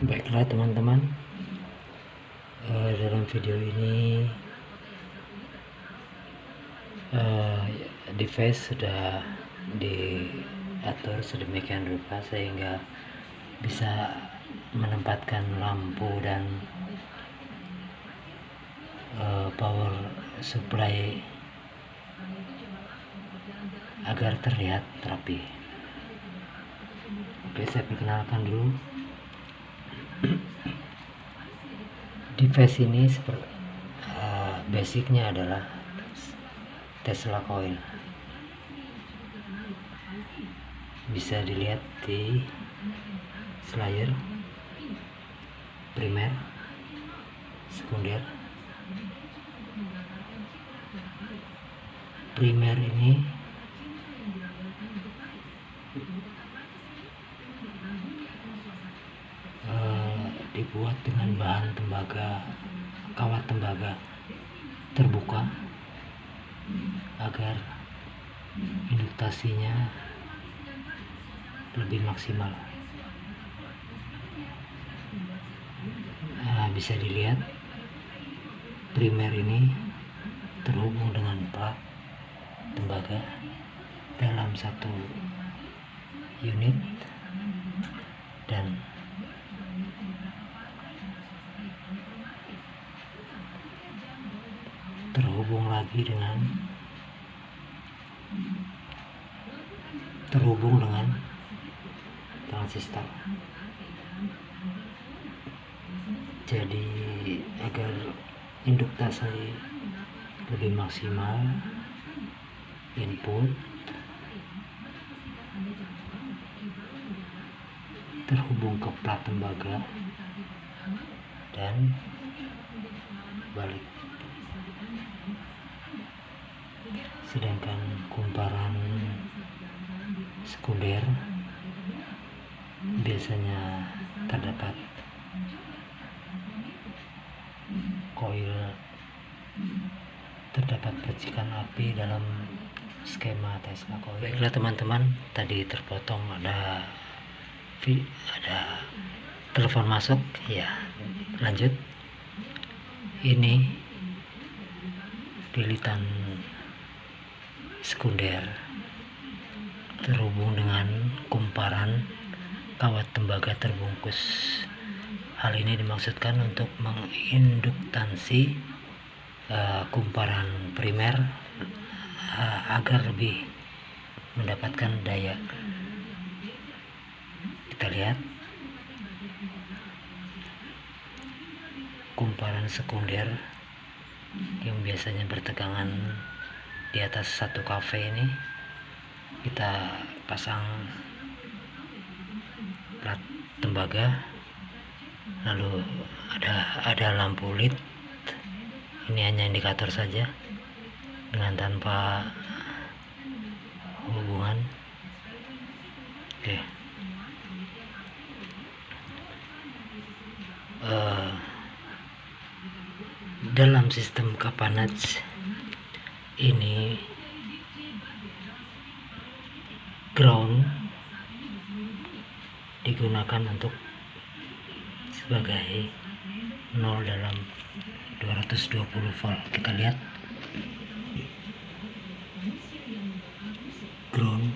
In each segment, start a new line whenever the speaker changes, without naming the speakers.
Baiklah teman-teman, dalam video ini device sudah diatur sedemikian rupa sehingga bisa menempatkan lampu dan power supply agar terlihat rapi. Oke, saya perkenalkan dulu. Device ini seperti basicnya adalah Tesla coil. Bisa dilihat di slayer, primer, sekunder. Primer ini dibuat dengan bahan kawat tembaga terbuka agar induktasinya lebih maksimal. Bisa dilihat primer ini terhubung dengan plat tembaga dalam satu unit dan terhubung dengan transistor. Jadi agar induktasi lebih maksimal, input terhubung ke plat tembaga dan balik. Sedangkan kumparan sekunder biasanya terdapat percikan api dalam skema Tesla coil. Baiklah teman-teman, tadi terpotong ada telepon masuk ya. Lanjut, ini lilitan sekunder terhubung dengan kumparan kawat tembaga terbungkus. Hal ini dimaksudkan untuk menginduktasi kumparan primer agar lebih mendapatkan daya. Kita lihat kumparan sekunder yang biasanya bertegangan di atas 1 kV ini, kita pasang plat tembaga, lalu ada lampu LED. Ini hanya indikator saja dengan tanpa hubungan. Oke. Dalam sistem Kapanaj ini ground digunakan untuk sebagai 0 dalam 220 volt. Kita lihat ground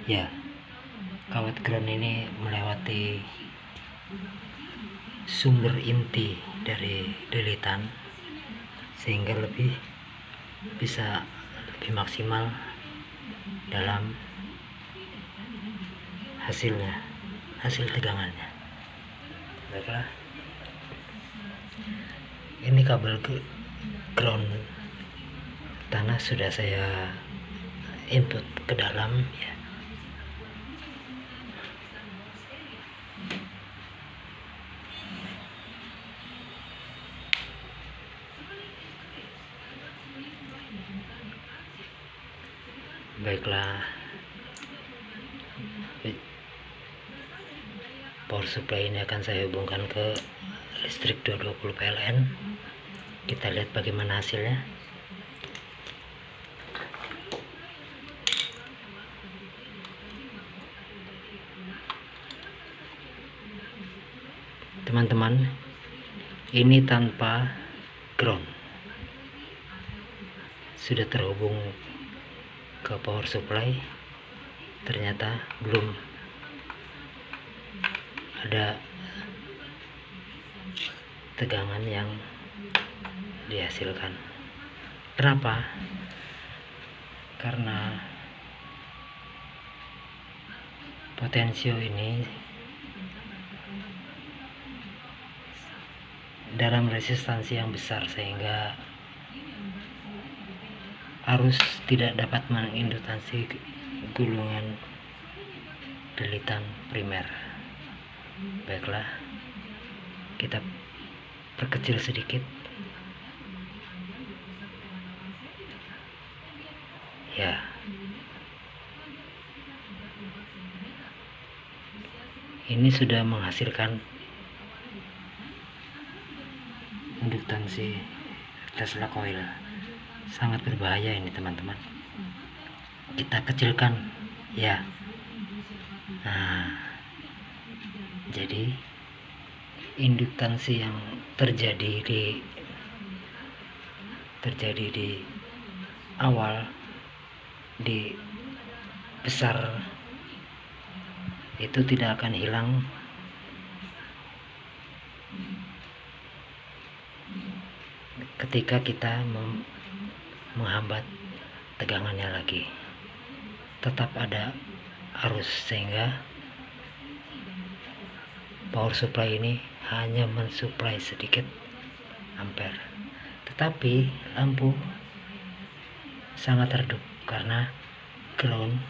ya. Kawat ground ini melewati sumber inti dari lilitan sehingga bisa lebih maksimal dalam hasil tegangannya. Baiklah, ini kabel ground tanah sudah saya input ke dalam ya. Baiklah, power supply ini akan saya hubungkan ke listrik 220 PLN. Kita lihat bagaimana hasilnya. Teman-teman, ini tanpa ground, sudah terhubung ke power supply, ternyata belum ada tegangan yang dihasilkan. Kenapa? Karena potensio ini dalam resistansi yang besar, sehingga arus tidak dapat mengindukansi gulungan lilitan primer. Baiklah, kita perkecil sedikit. Ya, ini sudah menghasilkan induktansi Tesla coil. Sangat berbahaya ini teman-teman. Kita kecilkan ya. Nah, jadi induktansi yang terjadi di awal, di besar, itu tidak akan hilang ketika kita menghambat tegangannya lagi. Tetap ada arus, sehingga power supply ini hanya mensuplai sedikit ampere, tetapi lampu sangat redup karena ground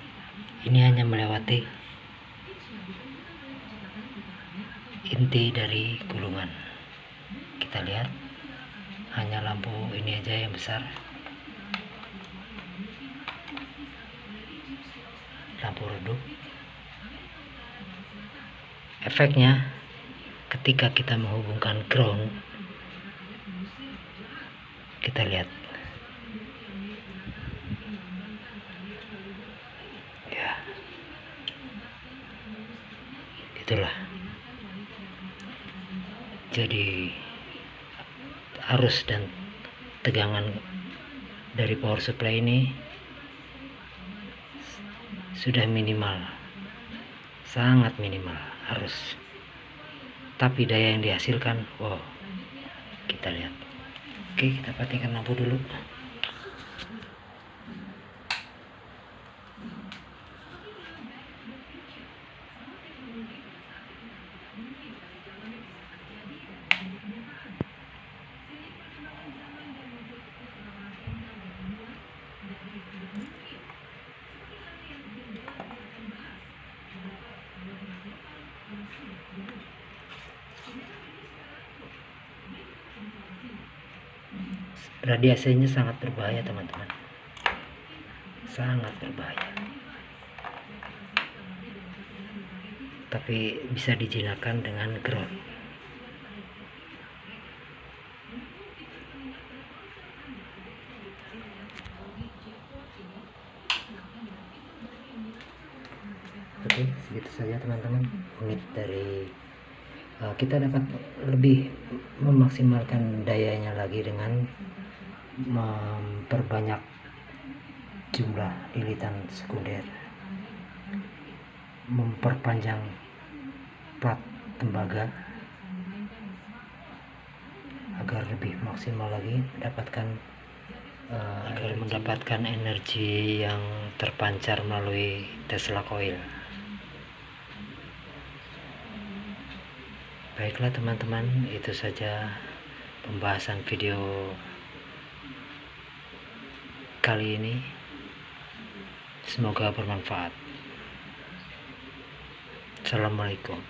ini hanya melewati inti dari gulungan. Kita lihat, hanya lampu ini aja yang besar, lampu redup. Efeknya ketika kita menghubungkan ground, kita lihat ya, itulah. Jadi arus dan tegangan dari power supply ini sudah minimal, sangat minimal arus, tapi daya yang dihasilkan, wow, kita lihat. Oke, kita matikan lampu dulu. Radiasinya sangat berbahaya teman-teman, sangat berbahaya, tapi bisa dijinakkan dengan ground. Oke, segitu saja teman-teman unit dari kita dapat lebih memaksimalkan dayanya lagi dengan memperbanyak jumlah lilitan sekunder, memperpanjang plat tembaga agar lebih maksimal lagi mendapatkan energi yang terpancar melalui Tesla coil. Baiklah teman-teman, itu saja pembahasan video kali ini. Semoga bermanfaat. Assalamualaikum.